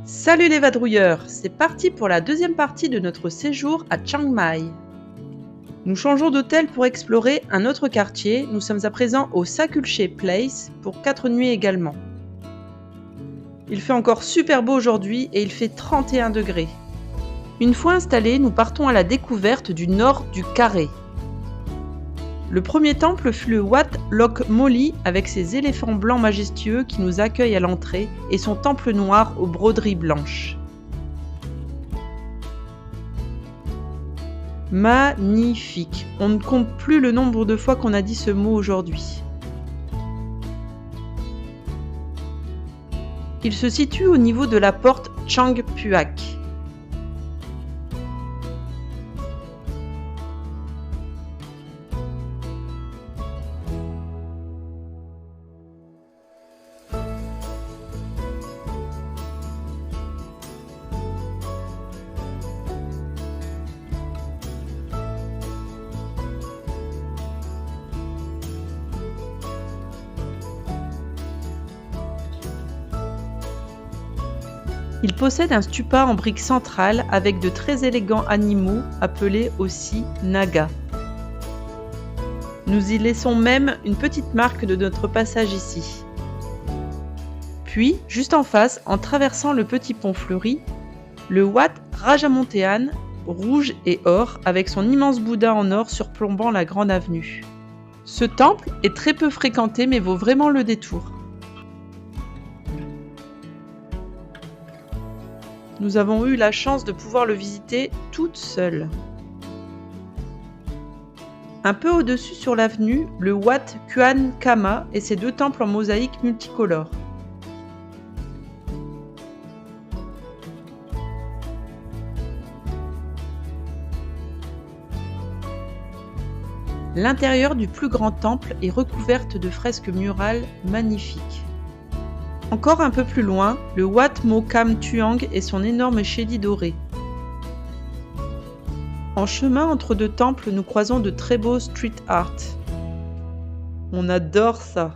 Salut les vadrouilleurs, c'est parti pour la deuxième partie de notre séjour à Chiang Mai. Nous changeons d'hôtel pour explorer un autre quartier, nous sommes à présent au Sakulche Place pour 4 nuits également. Il fait encore super beau aujourd'hui et il fait 31 degrés. Une fois installés, nous partons à la découverte du nord du carré. Le premier temple fut le Wat Lok Moli avec ses éléphants blancs majestueux qui nous accueillent à l'entrée et son temple noir aux broderies blanches. Magnifique! On ne compte plus le nombre de fois qu'on a dit ce mot aujourd'hui. Il se situe au niveau de la porte Chang Puak. Il possède un stupa en briques centrales avec de très élégants animaux appelés aussi nagas. Nous y laissons même une petite marque de notre passage ici. Puis, juste en face, en traversant le petit pont fleuri, le Wat Rajamontean, rouge et or, avec son immense Bouddha en or surplombant la grande avenue. Ce temple est très peu fréquenté mais vaut vraiment le détour. Nous avons eu la chance de pouvoir le visiter toute seule. Un peu au-dessus sur l'avenue, le Wat Kuan Kama et ses deux temples en mosaïque multicolore. L'intérieur du plus grand temple est recouverte de fresques murales magnifiques. Encore un peu plus loin, le Wat Mo Kam Tuang et son énorme chédid doré. En chemin entre deux temples, nous croisons de très beaux street art. On adore ça.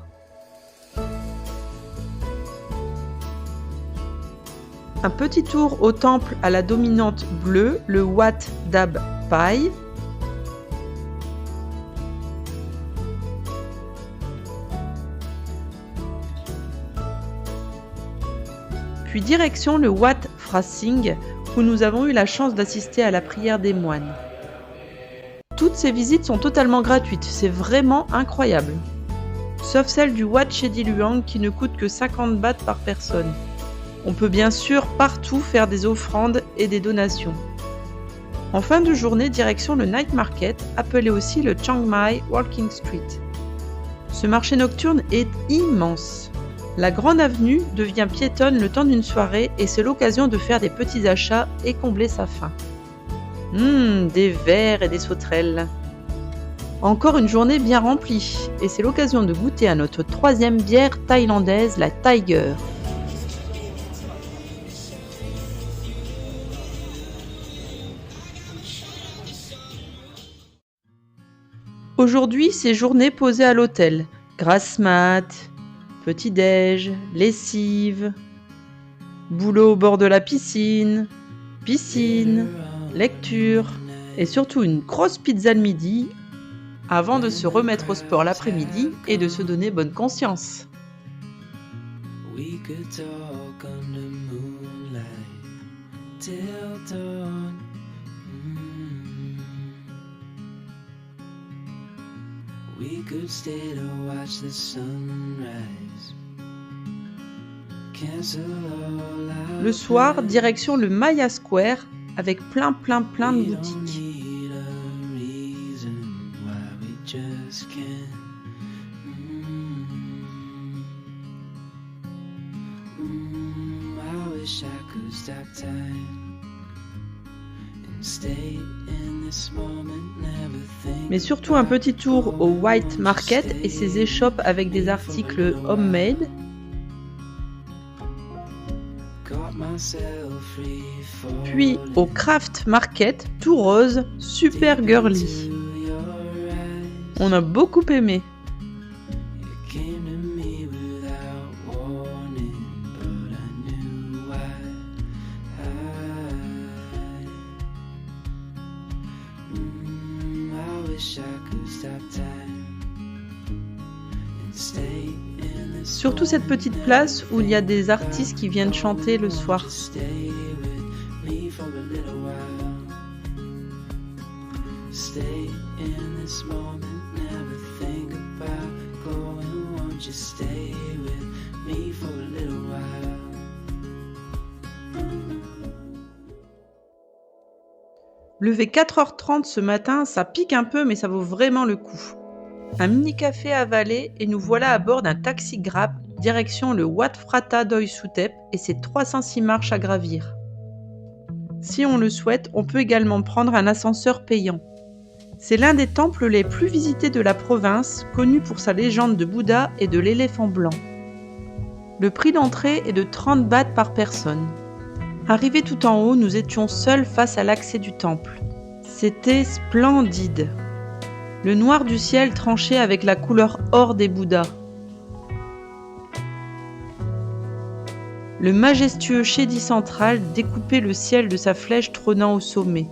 Un petit tour au temple à la dominante bleue, le Wat Dab Pai. Puis direction le Wat Phra Singh, où nous avons eu la chance d'assister à la prière des moines. Toutes ces visites sont totalement gratuites, c'est vraiment incroyable. Sauf celle du Wat Chedi Luang qui ne coûte que 50 bahts par personne. On peut bien sûr partout faire des offrandes et des donations. En fin de journée, direction le Night Market, appelé aussi le Chiang Mai Walking Street. Ce marché nocturne est immense. La grande avenue devient piétonne le temps d'une soirée et c'est l'occasion de faire des petits achats et combler sa faim. Des verres et des sauterelles. Encore une journée bien remplie et c'est l'occasion de goûter à notre troisième bière thaïlandaise, la Tiger. Aujourd'hui, c'est journée posée à l'hôtel. Grasse mat, petit-déj, lessive, boulot au bord de la piscine, lecture et surtout une grosse pizza le midi avant de se remettre au sport l'après-midi et de se donner bonne conscience. We could stay to watch the sunrise. Le soir, direction le Maya Square avec plein de boutiques. Mais surtout un petit tour au White Market et ses échoppes avec des articles homemade. Puis au Craft Market, tout rose, super girly. On a beaucoup aimé. Surtout cette petite place où il y a des artistes qui viennent chanter le soir. Lever 4h30 ce matin, ça pique un peu mais ça vaut vraiment le coup. Un mini café avalé et nous voilà à bord d'un taxi Grab, direction le Wat Frata Doi-Suthep et ses 306 marches à gravir. Si on le souhaite, on peut également prendre un ascenseur payant. C'est l'un des temples les plus visités de la province, connu pour sa légende de Bouddha et de l'éléphant blanc. Le prix d'entrée est de 30 bahts par personne. Arrivés tout en haut, nous étions seuls face à l'accès du temple. C'était splendide. Le noir du ciel tranchait avec la couleur or des Bouddhas. Le majestueux chédi central découpait le ciel de sa flèche trônant au sommet.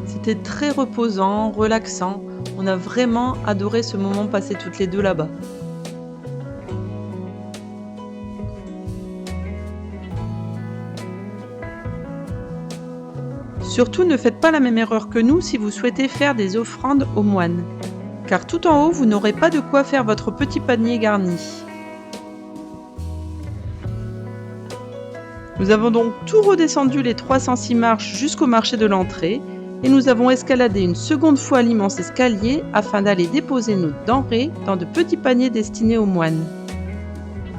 C'était très reposant, relaxant. On a vraiment adoré ce moment passé toutes les deux là-bas. Surtout, ne faites pas la même erreur que nous si vous souhaitez faire des offrandes aux moines. Car tout en haut, vous n'aurez pas de quoi faire votre petit panier garni. Nous avons donc tout redescendu les 306 marches jusqu'au marché de l'entrée et nous avons escaladé une seconde fois l'immense escalier afin d'aller déposer nos denrées dans de petits paniers destinés aux moines.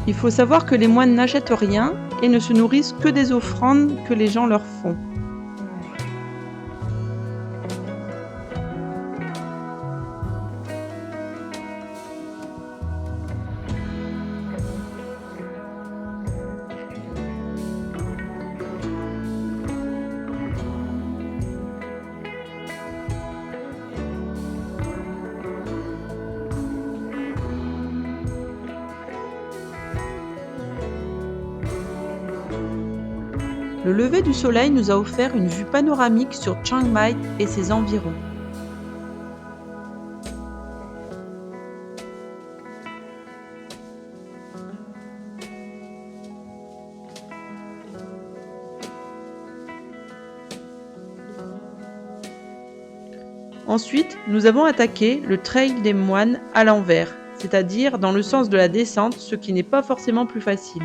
Il faut savoir que les moines n'achètent rien et ne se nourrissent que des offrandes que les gens leur font. Le lever du soleil nous a offert une vue panoramique sur Chiang Mai et ses environs. Ensuite, nous avons attaqué le trail des moines à l'envers, c'est-à-dire dans le sens de la descente, ce qui n'est pas forcément plus facile.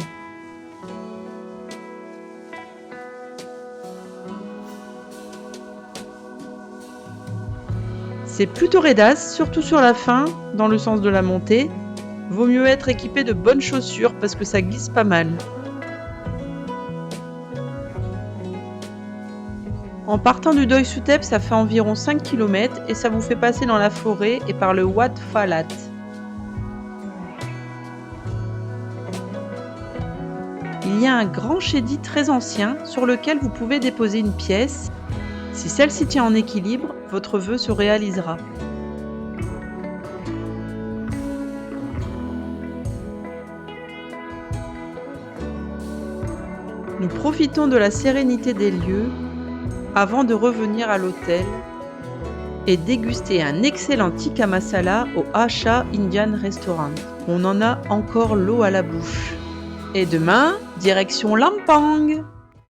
C'est plutôt raidasse, surtout sur la fin, dans le sens de la montée. Vaut mieux être équipé de bonnes chaussures parce que ça glisse pas mal. En partant du Doi-Suthep, ça fait environ 5 km et ça vous fait passer dans la forêt et par le Wat Pha Lat. Il y a un grand chédi très ancien sur lequel vous pouvez déposer une pièce. Si celle-ci tient en équilibre, votre vœu se réalisera. Nous profitons de la sérénité des lieux avant de revenir à l'hôtel et déguster un excellent tikka masala au Asha Indian Restaurant. On en a encore l'eau à la bouche. Et demain, direction Lampang!